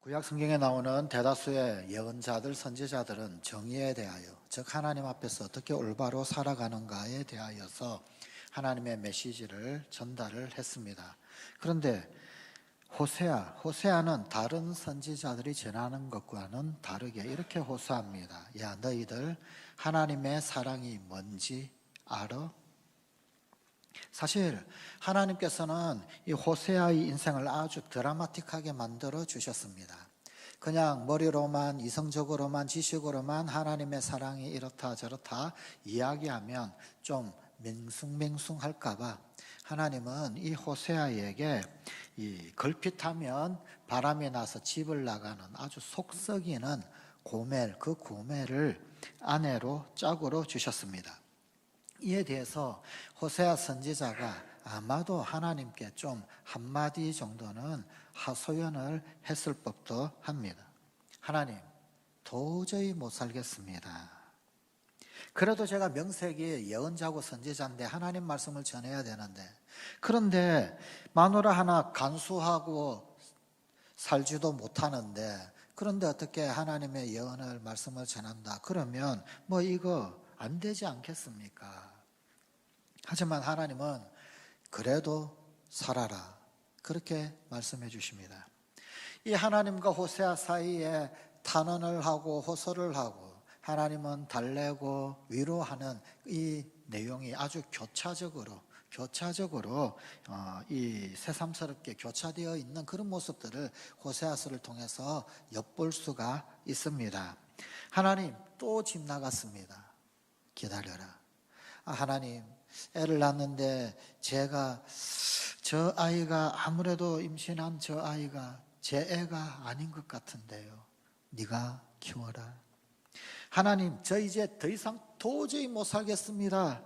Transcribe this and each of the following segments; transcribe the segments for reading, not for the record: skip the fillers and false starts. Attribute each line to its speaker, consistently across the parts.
Speaker 1: 구약 성경에 나오는 대다수의 예언자들, 선지자들은 정의에 대하여, 즉 하나님 앞에서 어떻게 올바로 살아가는가에 대하여서 하나님의 메시지를 전달을 했습니다. 그런데 호세아는 다른 선지자들이 전하는 것과는 다르게 이렇게 호소합니다. 야, 너희들 하나님의 사랑이 뭔지 알아? 사실 하나님께서는 이 호세아의 인생을 아주 드라마틱하게 만들어 주셨습니다. 그냥 머리로만, 이성적으로만, 지식으로만 하나님의 사랑이 이렇다 저렇다 이야기하면 좀 맹숭맹숭할까봐 하나님은 이 호세아에게 이 걸핏하면 바람이 나서 집을 나가는 아주 속썩이는 고멜, 그 고멜을 아내로 짝으로 주셨습니다. 이에 대해서 호세아 선지자가 아마도 하나님께 좀 한마디 정도는 하소연을 했을 법도 합니다. 하나님, 도저히 못 살겠습니다. 그래도 제가 명색이 예언자고 선지자인데 하나님 말씀을 전해야 되는데, 그런데 마누라 하나 간수하고 살지도 못하는데, 그런데 어떻게 하나님의 예언을 말씀을 전한다 그러면 뭐 이거 안 되지 않겠습니까? 하지만 하나님은 그래도 살아라 그렇게 말씀해 주십니다. 이 하나님과 호세아 사이에 탄원을 하고 호소를 하고 하나님은 달래고 위로하는 이 내용이 아주 교차적으로 이 새삼스럽게 교차되어 있는 그런 모습들을 호세아서를 통해서 엿볼 수가 있습니다. 하나님, 또 집 나갔습니다. 기다려라. 하나님, 애를 낳는데 제가 저 아이가 아무래도 임신한 저 아이가 제 애가 아닌 것 같은데요. 네가 키워라. 하나님, 저 이제 더 이상 도저히 못 살겠습니다.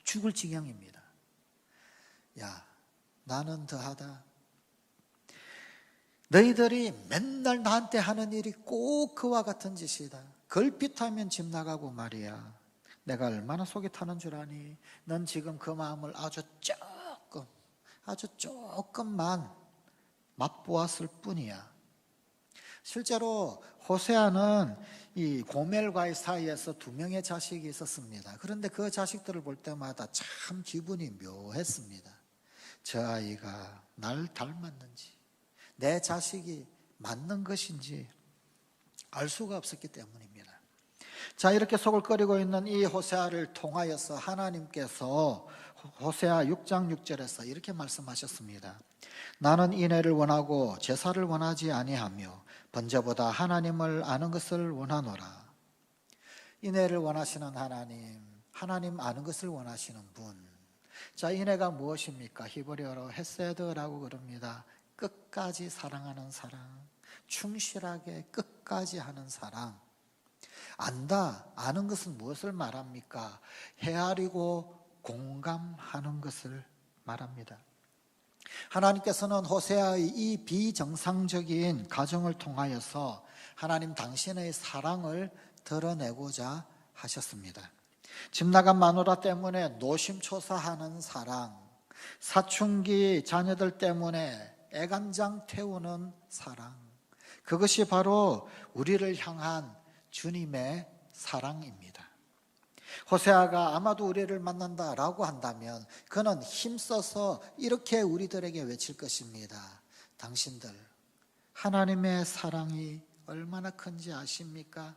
Speaker 1: 죽을 지경입니다. 야, 나는 더하다. 너희들이 맨날 나한테 하는 일이 꼭 그와 같은 짓이다. 걸핏하면 집 나가고 말이야. 내가 얼마나 속이 타는 줄 아니? 넌 지금 그 마음을 아주 조금만 맛보았을 뿐이야. 실제로 호세아는 이 고멜과의 사이에서 2명의 자식이 있었습니다. 그런데 그 자식들을 볼 때마다 참 기분이 묘했습니다. 저 아이가 날 닮았는지, 내 자식이 맞는 것인지 알 수가 없었기 때문입니다. 자, 이렇게 속을 끓이고 있는 이 호세아를 통하여서 하나님께서 호세아 6장 6절에서 이렇게 말씀하셨습니다. 나는 인애를 원하고 제사를 원하지 아니하며 번제보다 하나님을 아는 것을 원하노라. 인애를 원하시는 하나님 아는 것을 원하시는 분. 자, 인애가 무엇입니까? 히브리어로 헤세드라고 그럽니다. 끝까지 사랑하는 사랑, 충실하게 끝까지 하는 사랑. 아는 것은 무엇을 말합니까? 헤아리고 공감하는 것을 말합니다. 하나님께서는 호세아의 이 비정상적인 가정을 통하여서 하나님 당신의 사랑을 드러내고자 하셨습니다. 집 나간 마누라 때문에 노심초사하는 사랑, 사춘기 자녀들 때문에 애간장 태우는 사랑, 그것이 바로 우리를 향한 주님의 사랑입니다. 호세아가 아마도 우리를 만난다라고 한다면 그는 힘써서 이렇게 우리들에게 외칠 것입니다. 당신들, 하나님의 사랑이 얼마나 큰지 아십니까?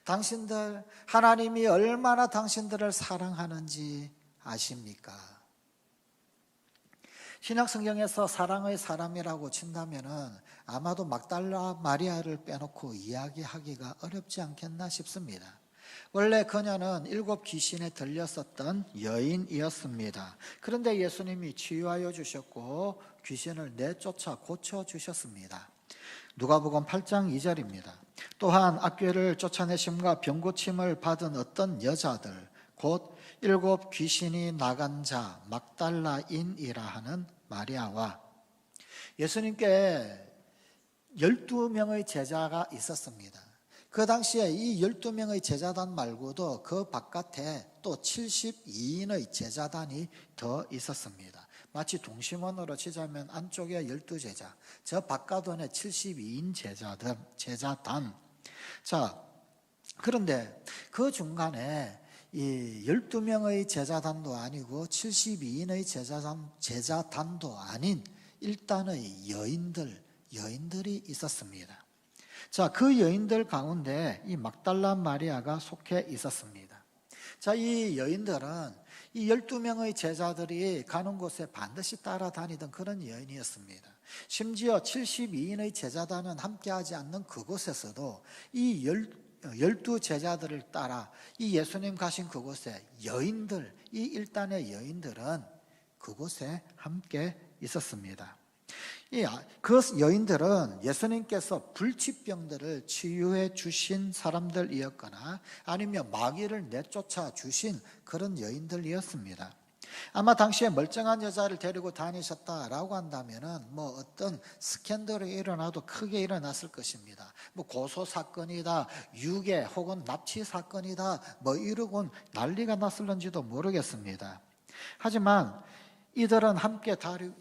Speaker 1: 당신들, 하나님이 얼마나 당신들을 사랑하는지 아십니까? 신약 성경에서 사랑의 사람이라고 친다면은 아마도 막달라 마리아를 빼놓고 이야기하기가 어렵지 않겠나 싶습니다. 원래 그녀는 7 귀신에 들렸었던 여인이었습니다. 그런데 예수님이 치유하여 주셨고 귀신을 내쫓아 고쳐주셨습니다. 누가복음 8장 2절입니다. 또한 악귀를 쫓아내심과 병고침을 받은 어떤 여자들, 곧 7 귀신이 나간 자 막달라인이라 하는 마리아와 예수님께 12명의 제자가 있었습니다. 그 당시에 이 12명의 제자단 말고도 그 바깥에 또 72인의 제자단이 더 있었습니다. 마치 동심원으로 치자면 안쪽에 12제자, 저 바깥원에 72인 제자단. 자, 그런데 그 중간에 이 12명의 제자단도 아니고 72인의 제자단도 아닌 일단의 여인들이 있었습니다. 자, 그 여인들 가운데 이 막달라 마리아가 속해 있었습니다. 자, 이 여인들은 이 12명의 제자들이 가는 곳에 반드시 따라다니던 그런 여인이었습니다. 심지어 72인의 제자단은 함께하지 않는 그곳에서도 이 12제자들을 따라 이 예수님 가신 그곳에 여인들, 이 일단의 여인들은 그곳에 함께 있었습니다. 그 여인들은 예수님께서 불치병들을 치유해 주신 사람들이었거나 아니면 마귀를 내쫓아 주신 그런 여인들이었습니다. 아마 당시에 멀쩡한 여자를 데리고 다니셨다라고 한다면은 어떤 스캔들이 일어나도 크게 일어났을 것입니다. 고소 사건이다, 유괴 혹은 납치 사건이다, 이러곤 난리가 났을런지도 모르겠습니다. 하지만 이들은 함께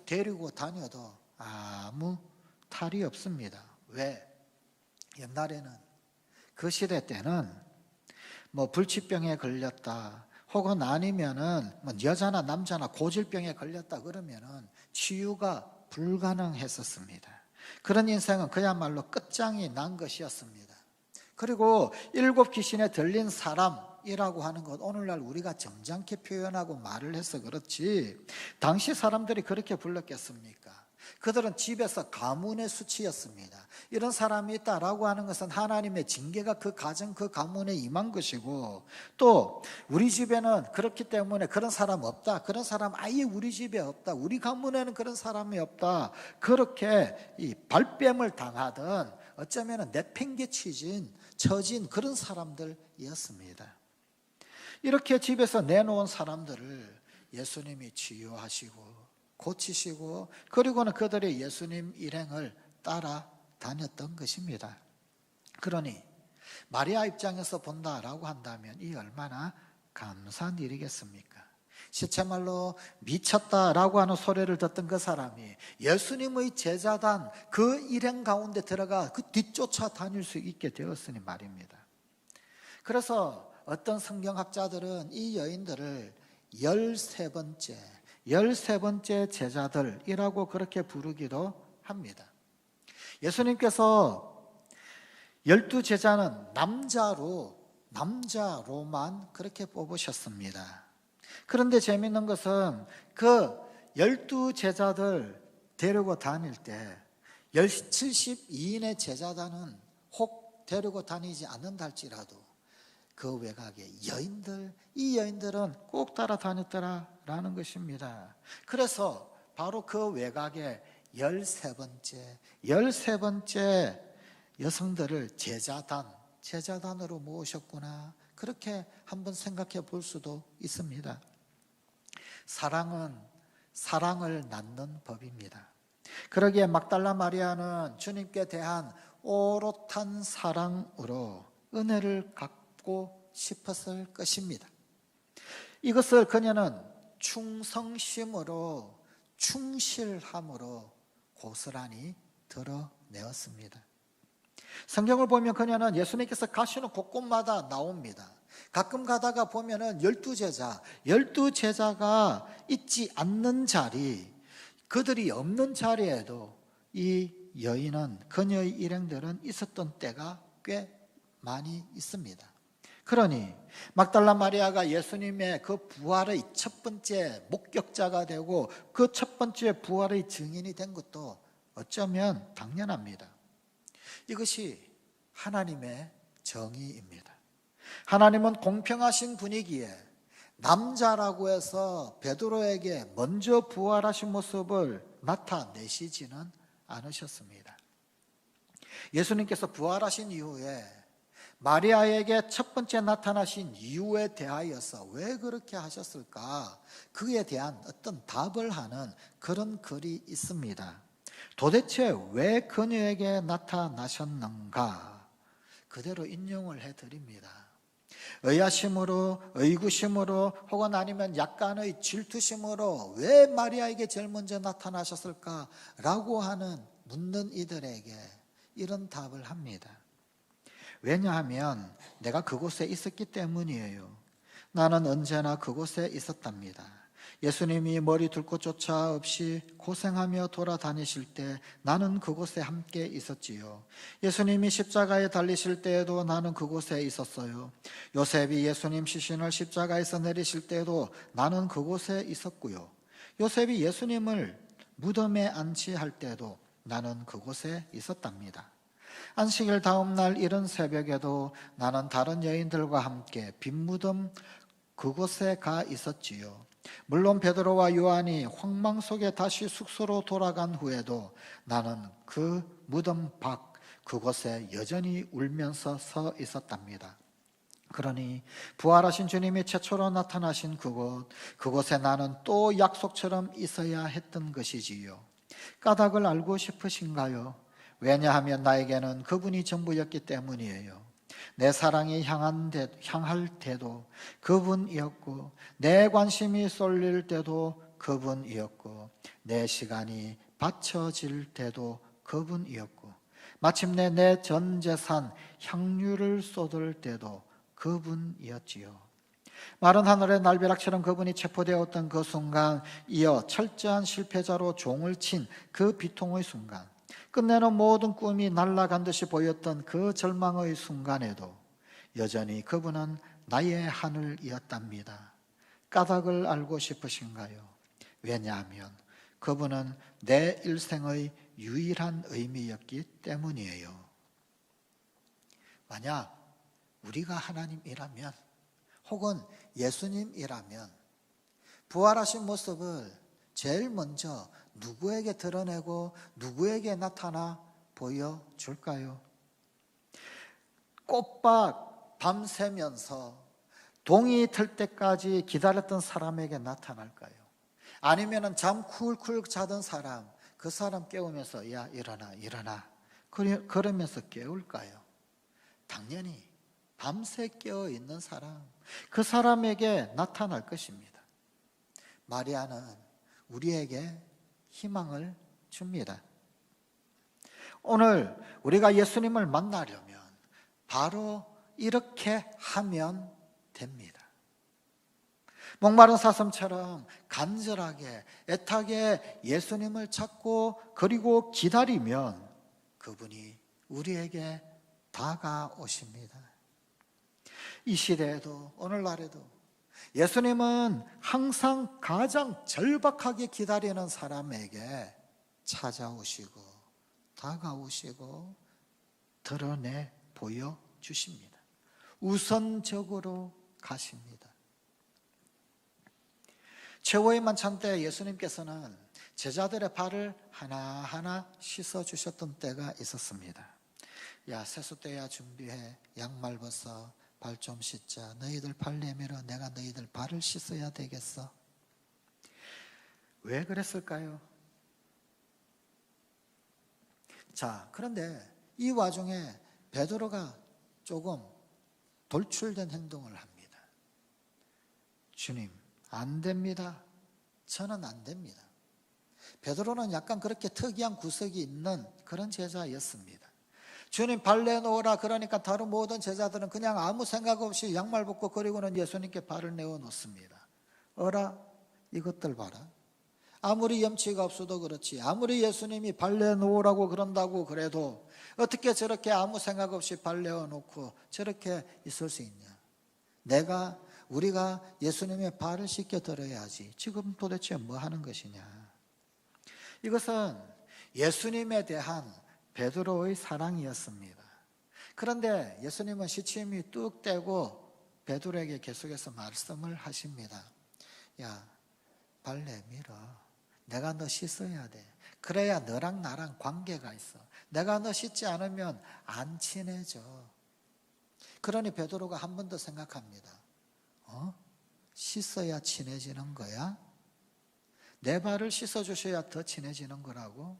Speaker 1: 데리고 다녀도 아무 탈이 없습니다. 왜? 옛날에는 그 시대 때는 불치병에 걸렸다 혹은 아니면은 여자나 남자나 고질병에 걸렸다 그러면은 치유가 불가능했었습니다. 그런 인생은 그야말로 끝장이 난 것이었습니다. 그리고 7 귀신에 들린 사람이라고 하는 것, 오늘날 우리가 점잖게 표현하고 말을 해서 그렇지 당시 사람들이 그렇게 불렀겠습니까? 그들은 집에서 가문의 수치였습니다. 이런 사람이 있다라고 하는 것은 하나님의 징계가 그 가정, 그 가문에 임한 것이고, 또 우리 집에는 그렇기 때문에 그런 사람 없다, 그런 사람 아예 우리 집에 없다, 우리 가문에는 그런 사람이 없다, 그렇게 이 발뺌을 당하던 어쩌면 처진 그런 사람들이었습니다. 이렇게 집에서 내놓은 사람들을 예수님이 치유하시고 고치시고, 그리고는 그들의 예수님 일행을 따라다녔던 것입니다. 그러니 마리아 입장에서 본다라고 한다면 이 얼마나 감사한 일이겠습니까? 시체말로 미쳤다라고 하는 소리를 듣던 그 사람이 예수님의 제자단 그 일행 가운데 들어가 그 뒤쫓아 다닐 수 있게 되었으니 말입니다. 그래서 어떤 성경학자들은 이 여인들을 13번째 제자들이라고 그렇게 부르기도 합니다. 예수님께서 12제자는 남자로만 그렇게 뽑으셨습니다. 그런데 재미있는 것은 그 12제자들 데리고 다닐 때 72인의 제자단은 혹 데리고 다니지 않는다 할지라도 그 외곽에 이 여인들은 꼭 따라다녔더라라는 것입니다. 그래서 바로 그 외곽에 13번째 여성들을 제자단으로 모으셨구나, 그렇게 한번 생각해 볼 수도 있습니다. 사랑은 사랑을 낳는 법입니다. 그러기에 막달라 마리아는 주님께 대한 오롯한 사랑으로 은혜를 갖고 싶었을 것입니다. 이것을 그녀는 충실함으로 고스란히 드러내었습니다. 성경을 보면 그녀는 예수님께서 가시는 곳곳마다 나옵니다. 가끔 가다가 보면은 12제자가 있지 않는 자리, 그들이 없는 자리에도 이 여인은, 그녀의 일행들은 있었던 때가 꽤 많이 있습니다. 그러니 막달라 마리아가 예수님의 그 부활의 첫 번째 목격자가 되고 그 첫 번째 부활의 증인이 된 것도 어쩌면 당연합니다. 이것이 하나님의 정의입니다. 하나님은 공평하신 분이기에 남자라고 해서 베드로에게 먼저 부활하신 모습을 나타내시지는 않으셨습니다. 예수님께서 부활하신 이후에 마리아에게 첫 번째 나타나신 이유에 대하여서 왜 그렇게 하셨을까? 그에 대한 어떤 답을 하는 그런 글이 있습니다. 도대체 왜 그녀에게 나타나셨는가? 그대로 인용을 해드립니다. 의아심으로, 의구심으로, 혹은 아니면 약간의 질투심으로 왜 마리아에게 제일 먼저 나타나셨을까라고 하는 묻는 이들에게 이런 답을 합니다. 왜냐하면 내가 그곳에 있었기 때문이에요. 나는 언제나 그곳에 있었답니다. 예수님이 머리 둘 곳조차 없이 고생하며 돌아다니실 때 나는 그곳에 함께 있었지요. 예수님이 십자가에 달리실 때에도 나는 그곳에 있었어요. 요셉이 예수님 시신을 십자가에서 내리실 때에도 나는 그곳에 있었고요. 요셉이 예수님을 무덤에 안치할 때도 나는 그곳에 있었답니다. 안식일 다음 날 이른 새벽에도 나는 다른 여인들과 함께 빈 무덤 그곳에 가 있었지요. 물론 베드로와 요한이 황망 속에 다시 숙소로 돌아간 후에도 나는 그 무덤 밖 그곳에 여전히 울면서 서 있었답니다. 그러니 부활하신 주님이 최초로 나타나신 그곳에 나는 또 약속처럼 있어야 했던 것이지요. 까닭을 알고 싶으신가요? 왜냐하면 나에게는 그분이 전부였기 때문이에요. 내 사랑이 향할 때도 그분이었고, 내 관심이 쏠릴 때도 그분이었고, 내 시간이 바쳐질 때도 그분이었고, 마침내 내 전 재산 향유를 쏟을 때도 그분이었지요. 마른 하늘의 날벼락처럼 그분이 체포되었던 그 순간, 이어 철저한 실패자로 종을 친 그 비통의 순간, 끝내는 모든 꿈이 날아간 듯이 보였던 그 절망의 순간에도 여전히 그분은 나의 하늘이었답니다. 까닭을 알고 싶으신가요? 왜냐하면 그분은 내 일생의 유일한 의미였기 때문이에요. 만약 우리가 하나님이라면, 혹은 예수님이라면 부활하신 모습을 제일 먼저 누구에게 드러내고 누구에게 나타나 보여줄까요? 꽃밭 밤새면서 동이 틀 때까지 기다렸던 사람에게 나타날까요? 아니면 잠 쿨쿨 자던 사람, 그 사람 깨우면서 야 일어나 일어나 그러면서 깨울까요? 당연히 밤새 깨어있는 사람, 그 사람에게 나타날 것입니다. 마리아는 우리에게 희망을 줍니다. 오늘 우리가 예수님을 만나려면 바로 이렇게 하면 됩니다. 목마른 사슴처럼 간절하게 애타게 예수님을 찾고 그리고 기다리면 그분이 우리에게 다가오십니다. 이 시대에도, 오늘날에도 예수님은 항상 가장 절박하게 기다리는 사람에게 찾아오시고 다가오시고 드러내 보여주십니다. 우선적으로 가십니다. 최후의 만찬 때 예수님께서는 제자들의 발을 하나하나 씻어주셨던 때가 있었습니다. 야, 세숫대야 준비해, 양말 벗어, 발 좀 씻자. 너희들 발 내밀어 내가 너희들 발을 씻어야 되겠어. 왜 그랬을까요? 자, 그런데 이 와중에 베드로가 조금 돌출된 행동을 합니다. 주님, 안 됩니다. 저는 안 됩니다. 베드로는 약간 그렇게 특이한 구석이 있는 그런 제자였습니다. 주님 발 내놓으라 그러니까 다른 모든 제자들은 그냥 아무 생각 없이 양말 벗고 그리고는 예수님께 발을 내어 놓습니다. 어라, 이것들 봐라. 아무리 염치가 없어도 그렇지, 아무리 예수님이 발 내놓으라고 그런다고 그래도 어떻게 저렇게 아무 생각 없이 발 내어놓고 저렇게 있을 수 있냐. 우리가 예수님의 발을 씻겨드려야지. 지금 도대체 뭐 하는 것이냐. 이것은 예수님에 대한 베드로의 사랑이었습니다. 그런데 예수님은 시침이 뚝 떼고 베드로에게 계속해서 말씀을 하십니다. 야, 발 내밀어. 내가 너 씻어야 돼. 그래야 너랑 나랑 관계가 있어. 내가 너 씻지 않으면 안 친해져. 그러니 베드로가 한 번 더 생각합니다. 씻어야 친해지는 거야? 내 발을 씻어주셔야 더 친해지는 거라고?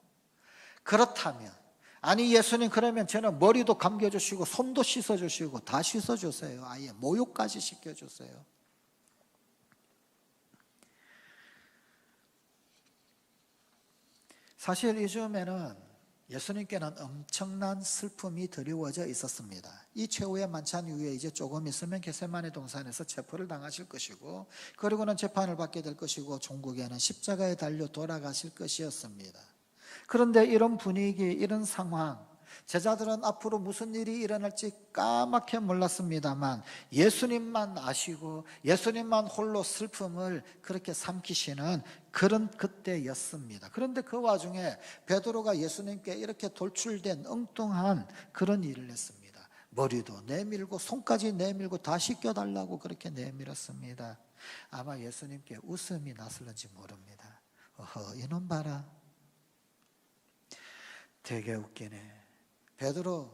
Speaker 1: 그렇다면 아니 예수님 그러면 저는 머리도 감겨주시고 손도 씻어주시고 다 씻어주세요. 아예 목욕까지 시켜주세요. 사실 이 즈음에는 예수님께는 엄청난 슬픔이 드리워져 있었습니다. 이 최후의 만찬 이후에 이제 조금 있으면 겟세마네 동산에서 체포를 당하실 것이고, 그리고는 재판을 받게 될 것이고, 종국에는 십자가에 달려 돌아가실 것이었습니다. 그런데 이런 분위기, 이런 상황, 제자들은 앞으로 무슨 일이 일어날지 까맣게 몰랐습니다만 예수님만 아시고 예수님만 홀로 슬픔을 그렇게 삼키시는 그런 그때였습니다. 그런데 그 와중에 베드로가 예수님께 이렇게 돌출된 엉뚱한 그런 일을 했습니다. 머리도 내밀고 손까지 내밀고 다 씻겨달라고 그렇게 내밀었습니다. 아마 예수님께 웃음이 났을는지 모릅니다. 어허, 이놈 봐라. 되게 웃기네. 베드로,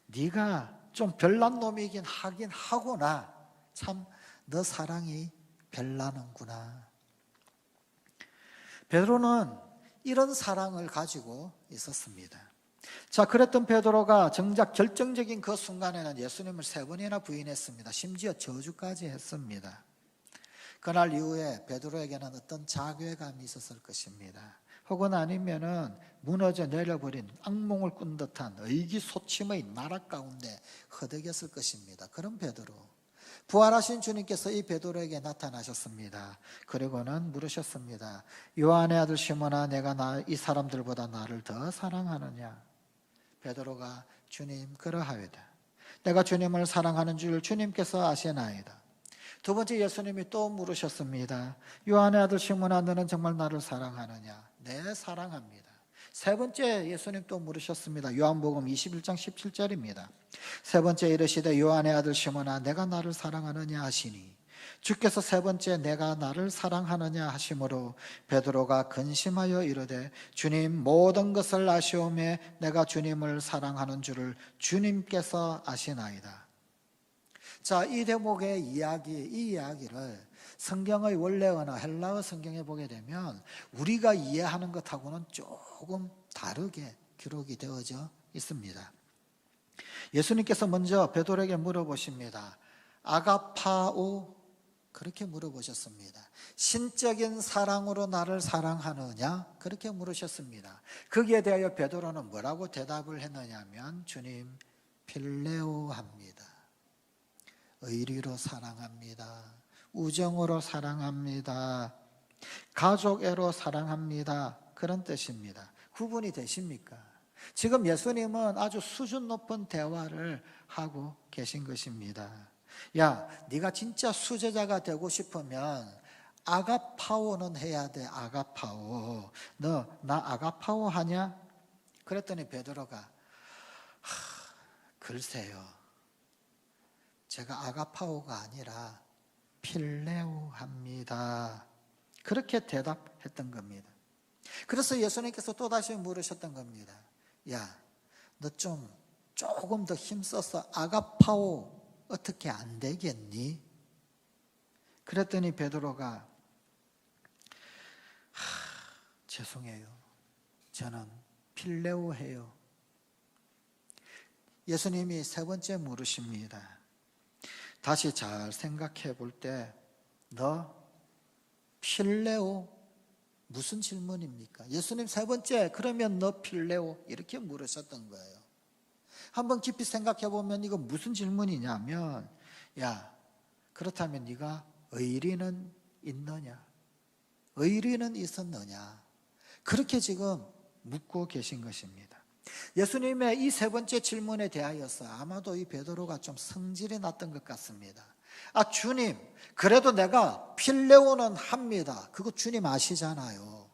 Speaker 1: 네가 좀 별난 놈이긴 하긴 하구나. 참 너 사랑이 별나는구나. 베드로는 이런 사랑을 가지고 있었습니다. 자, 그랬던 베드로가 정작 결정적인 그 순간에는 예수님을 3번이나 부인했습니다. 심지어 저주까지 했습니다. 그날 이후에 베드로에게는 어떤 자괴감이 있었을 것입니다. 혹은 아니면은 무너져 내려버린 악몽을 꾼 듯한 의기소침의 나락 가운데 허덕였을 것입니다. 그런 베드로, 부활하신 주님께서 이 베드로에게 나타나셨습니다. 그리고는 물으셨습니다. 요한의 아들 시몬아, 내가 이 사람들보다 나를 더 사랑하느냐? 베드로가 주님 그러하여다. 내가 주님을 사랑하는 줄 주님께서 아시나이다. 두 번째 예수님이 또 물으셨습니다. 요한의 아들 시몬아, 너는 정말 나를 사랑하느냐? 네, 사랑합니다. 세 번째 예수님 또 물으셨습니다. 요한복음 21장 17절입니다. 세 번째 이르시되 요한의 아들 시몬아, 내가 나를 사랑하느냐 하시니 주께서 세 번째 내가 나를 사랑하느냐 하심으로 베드로가 근심하여 이르되 주님, 모든 것을 아시오매 내가 주님을 사랑하는 줄을 주님께서 아시나이다. 자, 이 대목의 이야기, 이 이야기를 성경의 원래 언어 헬라어 성경에 보게 되면 우리가 이해하는 것하고는 조금 다르게 기록이 되어져 있습니다. 예수님께서 먼저 베드로에게 물어보십니다. 아가파오, 그렇게 물어보셨습니다. 신적인 사랑으로 나를 사랑하느냐? 그렇게 물으셨습니다. 거기에 대하여 베드로는 뭐라고 대답을 했느냐면 주님, 필레오 합니다. 의리로 사랑합니다. 우정으로 사랑합니다. 가족애로 사랑합니다. 그런 뜻입니다. 구분이 되십니까? 지금 예수님은 아주 수준 높은 대화를 하고 계신 것입니다. 야, 네가 진짜 수제자가 되고 싶으면 아가파오는 해야 돼. 아가파오. 너 나 아가파오 하냐? 그랬더니 베드로가 글쎄요, 제가 아가파오가 아니라 필레오 합니다. 그렇게 대답했던 겁니다. 그래서 예수님께서 또다시 물으셨던 겁니다. 야, 너 조금 더 힘써서 아가파오 어떻게 안 되겠니? 그랬더니 베드로가 죄송해요. 저는 필레오 해요. 예수님이 세 번째 물으십니다. 다시 잘 생각해 볼 때 너 필레오 무슨 질문입니까? 예수님 세 번째 그러면 너 필레오 이렇게 물으셨던 거예요. 한번 깊이 생각해 보면 이거 무슨 질문이냐면 야, 그렇다면 네가 의리는 있느냐? 의리는 있었느냐? 그렇게 지금 묻고 계신 것입니다. 예수님의 이 세 번째 질문에 대하여서 아마도 이 베드로가 좀 성질이 났던 것 같습니다. 아, 주님, 그래도 내가 필레오는 합니다. 그거 주님 아시잖아요.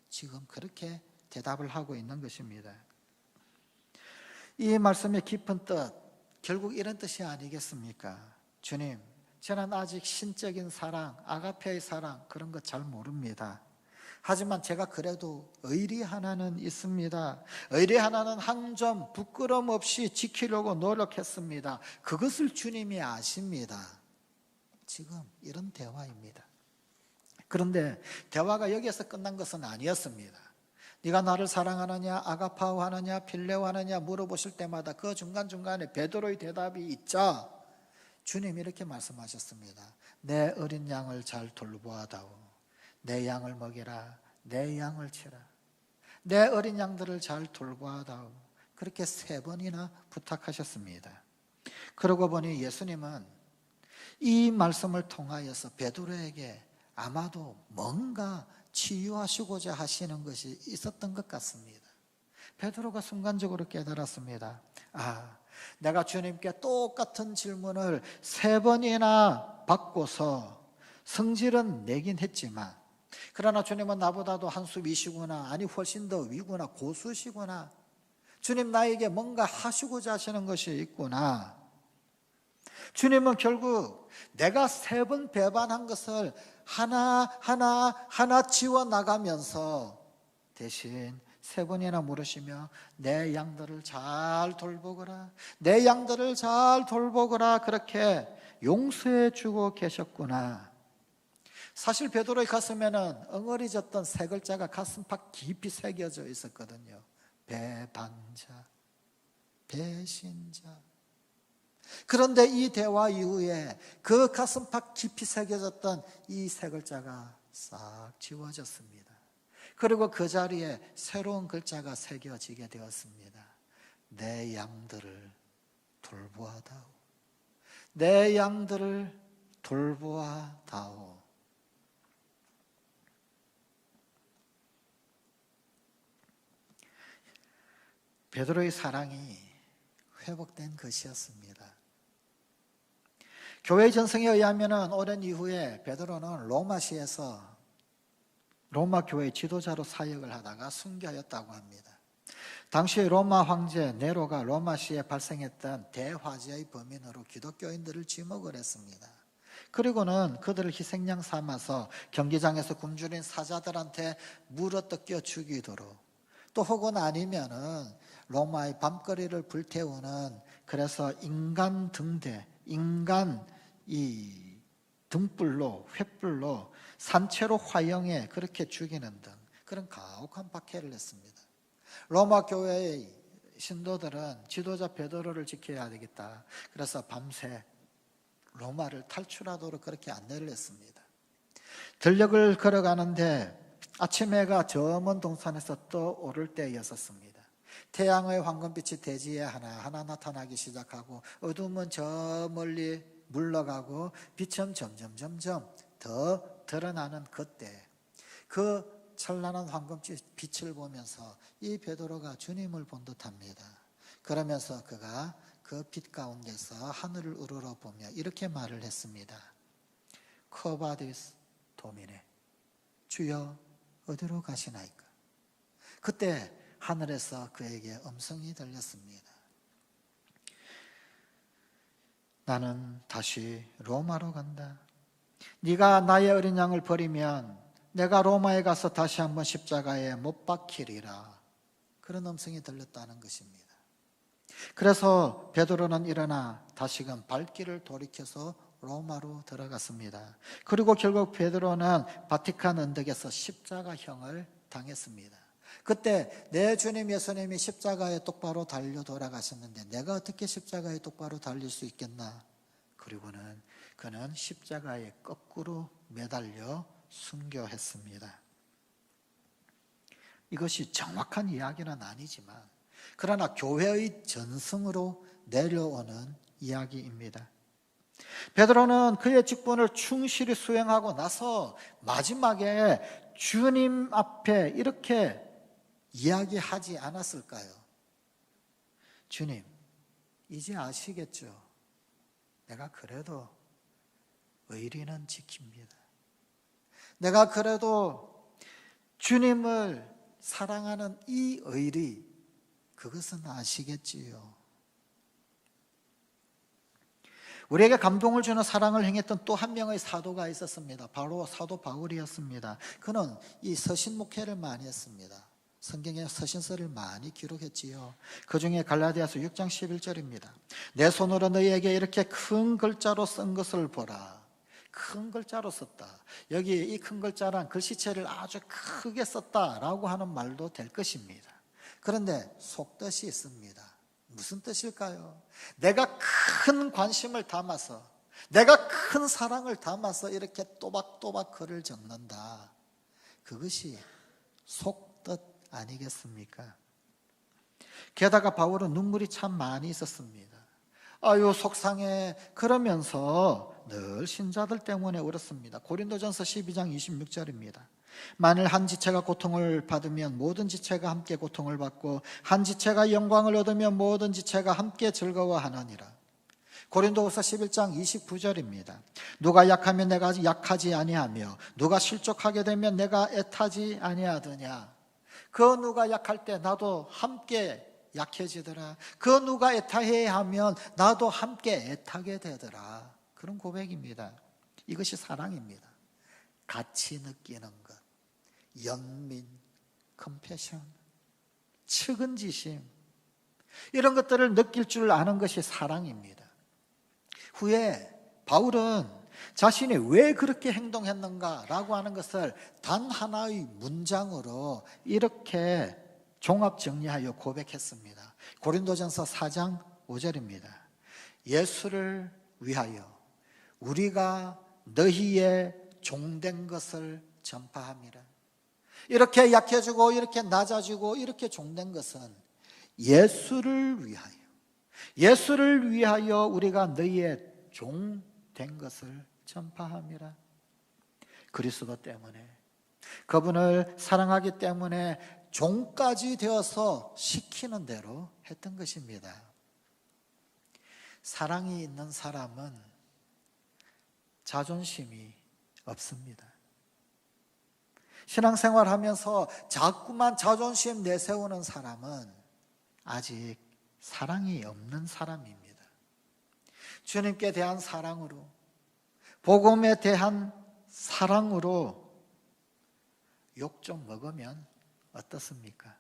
Speaker 1: 지금 그렇게 대답을 하고 있는 것입니다. 이 말씀의 깊은 뜻, 결국 이런 뜻이 아니겠습니까? 주님, 저는 아직 신적인 사랑, 아가페의 사랑 그런 거 잘 모릅니다. 하지만 제가 그래도 의리 하나는 있습니다. 의리 하나는 한 점 부끄럼 없이 지키려고 노력했습니다. 그것을 주님이 아십니다. 지금 이런 대화입니다. 그런데 대화가 여기에서 끝난 것은 아니었습니다. 네가 나를 사랑하느냐, 아가파오 하느냐, 필레오 하느냐 물어보실 때마다 그 중간중간에 베드로의 대답이 있자 주님이 이렇게 말씀하셨습니다. 내 어린 양을 잘 돌보아다오. 내 양을 먹이라. 내 양을 치라. 내 어린 양들을 잘 돌보아다오. 그렇게 3번이나 부탁하셨습니다. 그러고 보니 예수님은 이 말씀을 통하여서 베드로에게 아마도 뭔가 치유하시고자 하시는 것이 있었던 것 같습니다. 베드로가 순간적으로 깨달았습니다. 내가 주님께 똑같은 질문을 3번이나 받고서 성질은 내긴 했지만, 그러나 주님은 나보다도 한 수 위시구나, 아니 훨씬 더 위구나, 고수시구나, 주님 나에게 뭔가 하시고자 하시는 것이 있구나. 주님은 결국 내가 3번 배반한 것을 하나 지워나가면서 대신 3번이나 물으시며 내 양들을 잘 돌보거라, 내 양들을 잘 돌보거라, 그렇게 용서해 주고 계셨구나. 사실 베드로의 가슴에는 엉어리졌던 3글자가 가슴팍 깊이 새겨져 있었거든요. 배반자, 배신자. 그런데 이 대화 이후에 그 가슴팍 깊이 새겨졌던 이 3글자가 싹 지워졌습니다. 그리고 그 자리에 새로운 글자가 새겨지게 되었습니다. 내 양들을 돌보아다오. 내 양들을 돌보아다오. 베드로의 사랑이 회복된 것이었습니다. 교회 전승에 의하면 오랜 이후에 베드로는 로마시에서 로마 교회 지도자로 사역을 하다가 순교하였다고 합니다. 당시 로마 황제 네로가 로마시에 발생했던 대화재의 범인으로 기독교인들을 지목을 했습니다. 그리고는 그들을 희생양 삼아서 경기장에서 굶주린 사자들한테 물어뜯겨 죽이도록, 또 혹은 아니면은 로마의 밤거리를 불태우는, 그래서 인간 등대, 인간 이 등불로, 횃불로 산채로 화형해 그렇게 죽이는 등 그런 가혹한 박해를 했습니다. 로마 교회의 신도들은 지도자 베드로를 지켜야 되겠다. 그래서 밤새 로마를 탈출하도록 그렇게 안내를 했습니다. 들녘을 걸어가는데 아침 해가 저 먼 동산에서 떠오를 때였었습니다. 태양의 황금빛이 대지에 하나하나 나타나기 시작하고 어둠은 저 멀리 물러가고 빛은 점점 더 드러나는 그때, 그 찬란한 황금빛을 보면서 이 베드로가 주님을 본 듯합니다. 그러면서 그가 그 빛 가운데서 하늘을 우러러보며 이렇게 말을 했습니다. 커바디스 도미네, 주여 어디로 가시나이까? 그때 하늘에서 그에게 음성이 들렸습니다. 나는 다시 로마로 간다. 네가 나의 어린 양을 버리면 내가 로마에 가서 다시 한번 십자가에 못 박히리라. 그런 음성이 들렸다는 것입니다. 그래서 베드로는 일어나 다시금 발길을 돌이켜서 로마로 들어갔습니다. 그리고 결국 베드로는 바티칸 언덕에서 십자가형을 당했습니다. 그때 내 주님 예수님이 십자가에 똑바로 달려 돌아가셨는데 내가 어떻게 십자가에 똑바로 달릴 수 있겠나? 그리고는 그는 십자가에 거꾸로 매달려 순교했습니다. 이것이 정확한 이야기는 아니지만 그러나 교회의 전승으로 내려오는 이야기입니다. 베드로는 그의 직분을 충실히 수행하고 나서 마지막에 주님 앞에 이렇게 이야기하지 않았을까요? 주님, 이제 아시겠죠? 내가 그래도 의리는 지킵니다. 내가 그래도 주님을 사랑하는 이 의리, 그것은 아시겠지요. 우리에게 감동을 주는 사랑을 행했던 또 한 명의 사도가 있었습니다. 바로 사도 바울이었습니다. 그는 이 서신 목회를 많이 했습니다. 성경에 서신서를 많이 기록했지요. 그 중에 갈라디아서 6장 11절입니다. 내 손으로 너희에게 이렇게 큰 글자로 쓴 것을 보라. 큰 글자로 썼다. 여기 이 큰 글자란 글씨체를 아주 크게 썼다라고 하는 말도 될 것입니다. 그런데 속뜻이 있습니다. 무슨 뜻일까요? 내가 큰 관심을 담아서, 내가 큰 사랑을 담아서 이렇게 또박또박 글을 적는다. 그것이 속뜻 아니겠습니까? 게다가 바울은 눈물이 참 많이 있었습니다. 아유 속상해. 그러면서 늘 신자들 때문에 울었습니다. 고린도전서 12장 26절입니다. 만일 한 지체가 고통을 받으면 모든 지체가 함께 고통을 받고 한 지체가 영광을 얻으면 모든 지체가 함께 즐거워하느니라. 고린도후서 11장 29절입니다. 누가 약하면 내가 약하지 아니하며 누가 실족하게 되면 내가 애타지 아니하더냐. 그 누가 약할 때 나도 함께 약해지더라. 그 누가 애타해야 하면 나도 함께 애타게 되더라. 그런 고백입니다. 이것이 사랑입니다. 같이 느끼는 것, 연민, 컴패션, 측은지심, 이런 것들을 느낄 줄 아는 것이 사랑입니다. 후에 바울은 자신이 왜 그렇게 행동했는가라고 하는 것을 단 하나의 문장으로 이렇게 종합 정리하여 고백했습니다. 고린도전서 4장 5절입니다. 예수를 위하여 우리가 너희의 종된 것을 전파함이라. 이렇게 약해지고 이렇게 낮아지고 이렇게 종된 것은 예수를 위하여 우리가 너희의 종된 것을 전파함이라. 그리스도 때문에, 그분을 사랑하기 때문에 종까지 되어서 시키는 대로 했던 것입니다. 사랑이 있는 사람은 자존심이 없습니다. 신앙생활 하면서 자꾸만 자존심 내세우는 사람은 아직 사랑이 없는 사람입니다. 주님께 대한 사랑으로, 복음에 대한 사랑으로 욕 좀 먹으면 어떻습니까?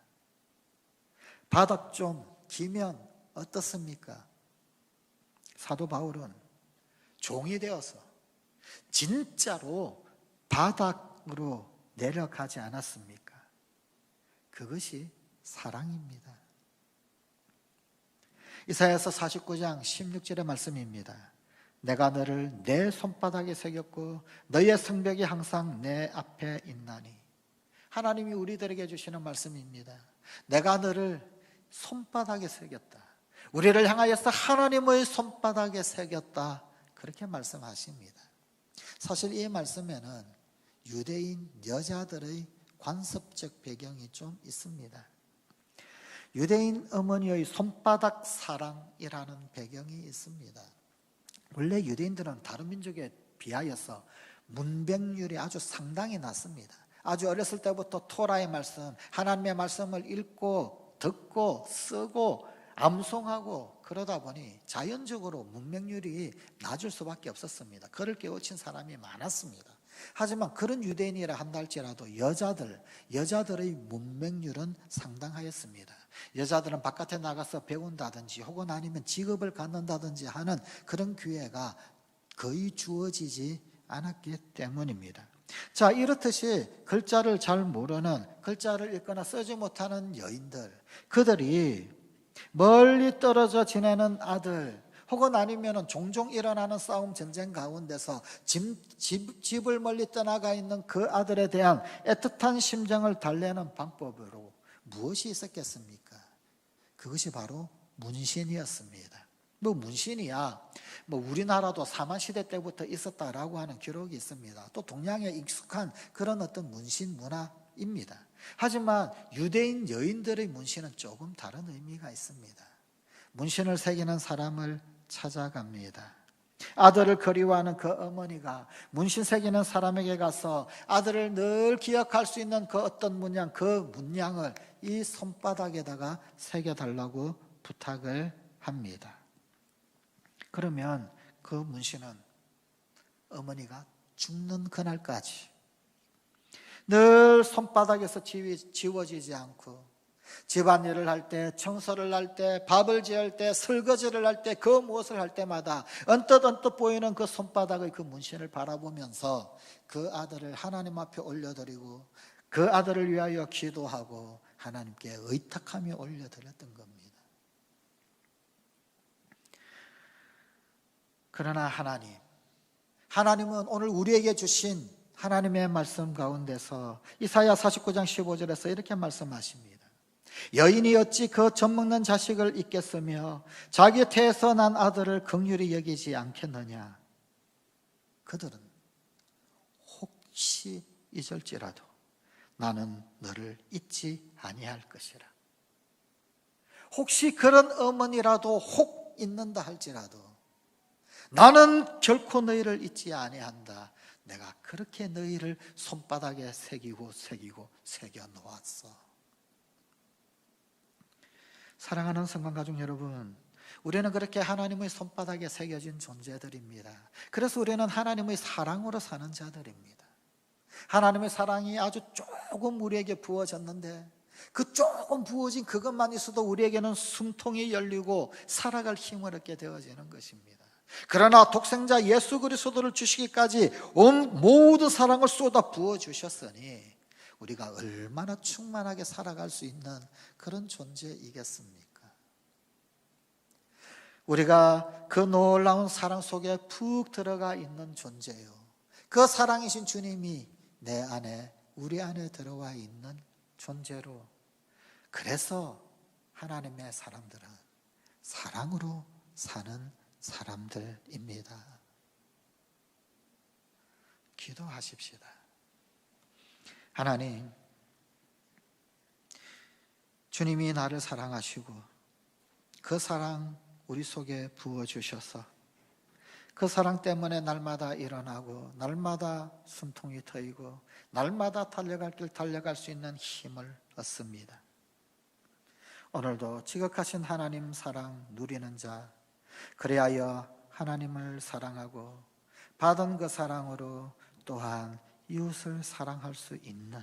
Speaker 1: 바닥 좀 기면 어떻습니까? 사도 바울은 종이 되어서 진짜로 바닥으로 내려가지 않았습니까? 그것이 사랑입니다. 이사야서 49장 16절의 말씀입니다. 내가 너를 내 손바닥에 새겼고 너의 성벽이 항상 내 앞에 있나니. 하나님이 우리들에게 주시는 말씀입니다. 내가 너를 손바닥에 새겼다. 우리를 향하여서 하나님의 손바닥에 새겼다. 그렇게 말씀하십니다. 사실 이 말씀에는 유대인 여자들의 관습적 배경이 좀 있습니다. 유대인 어머니의 손바닥 사랑이라는 배경이 있습니다. 원래 유대인들은 다른 민족에 비하여서 문병률이 아주 상당히 낮습니다. 아주 어렸을 때부터 토라의 말씀, 하나님의 말씀을 읽고 듣고 쓰고 암송하고 그러다 보니 자연적으로 문명률이 낮을 수밖에 없었습니다. 그를 깨우친 사람이 많았습니다. 하지만 그런 유대인이라 한다 할지라도 여자들의 문명률은 상당하였습니다. 여자들은 바깥에 나가서 배운다든지 혹은 아니면 직업을 갖는다든지 하는 그런 기회가 거의 주어지지 않았기 때문입니다. 자, 이렇듯이 글자를 잘 모르는, 글자를 읽거나 쓰지 못하는 여인들, 그들이 멀리 떨어져 지내는 아들 혹은 아니면 종종 일어나는 싸움 전쟁 가운데서 집을 멀리 떠나가 있는 그 아들에 대한 애틋한 심정을 달래는 방법으로 무엇이 있었겠습니까? 그것이 바로 문신이었습니다. 문신이야 우리나라도 사만시대 때부터 있었다라고 하는 기록이 있습니다. 또 동양에 익숙한 그런 어떤 문신 문화입니다. 하지만 유대인 여인들의 문신은 조금 다른 의미가 있습니다. 문신을 새기는 사람을 찾아갑니다. 아들을 그리워하는 그 어머니가 문신 새기는 사람에게 가서 아들을 늘 기억할 수 있는 그 어떤 문양, 그 문양을 이 손바닥에다가 새겨달라고 부탁을 합니다. 그러면 그 문신은 어머니가 죽는 그날까지 늘 손바닥에서 지워지지 않고 집안일을 할 때, 청소를 할 때, 밥을 지을 때, 설거지를 할 때, 그 무엇을 할 때마다 언뜻 보이는 그 손바닥의 그 문신을 바라보면서 그 아들을 하나님 앞에 올려드리고 그 아들을 위하여 기도하고 하나님께 의탁하며 올려드렸던 겁니다. 그러나 하나님은 오늘 우리에게 주신 하나님의 말씀 가운데서 이사야 49장 15절에서 이렇게 말씀하십니다. 여인이 어찌 그 젖먹는 자식을 잊겠으며 자기 태에서 난 아들을 긍휼히 여기지 않겠느냐. 그들은 혹시 잊을지라도 나는 너를 잊지 아니할 것이라. 혹시 그런 어머니라도 혹 잊는다 할지라도 나는 결코 너희를 잊지 아니한다. 내가 그렇게 너희를 손바닥에 새기고 새겨 놓았어. 사랑하는 성관가족 여러분, 우리는 그렇게 하나님의 손바닥에 새겨진 존재들입니다. 그래서 우리는 하나님의 사랑으로 사는 자들입니다. 하나님의 사랑이 아주 조금 우리에게 부어졌는데 그 조금 부어진 그것만 있어도 우리에게는 숨통이 열리고 살아갈 힘을 얻게 되어지는 것입니다. 그러나 독생자 예수 그리스도를 주시기까지 온 모든 사랑을 쏟아 부어 주셨으니 우리가 얼마나 충만하게 살아갈 수 있는 그런 존재이겠습니까? 우리가 그 놀라운 사랑 속에 푹 들어가 있는 존재요, 그 사랑이신 주님이 내 안에, 우리 안에 들어와 있는 존재로, 그래서 하나님의 사람들은 사랑으로 사는 사람들입니다. 기도하십시다. 하나님, 주님이 나를 사랑하시고 그 사랑 우리 속에 부어주셔서 그 사랑 때문에 날마다 일어나고 날마다 숨통이 트이고 날마다 달려갈 길 달려갈 수 있는 힘을 얻습니다. 오늘도 지극하신 하나님 사랑 누리는 자, 그리하여 하나님을 사랑하고 받은 그 사랑으로 또한 이웃을 사랑할 수 있는,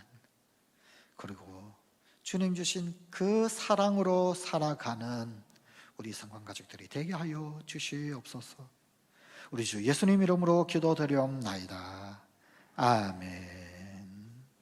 Speaker 1: 그리고 주님 주신 그 사랑으로 살아가는 우리 성관가족들이 되게 하여 주시옵소서. 우리 주 예수님 이름으로 기도드리옵나이다. 아멘.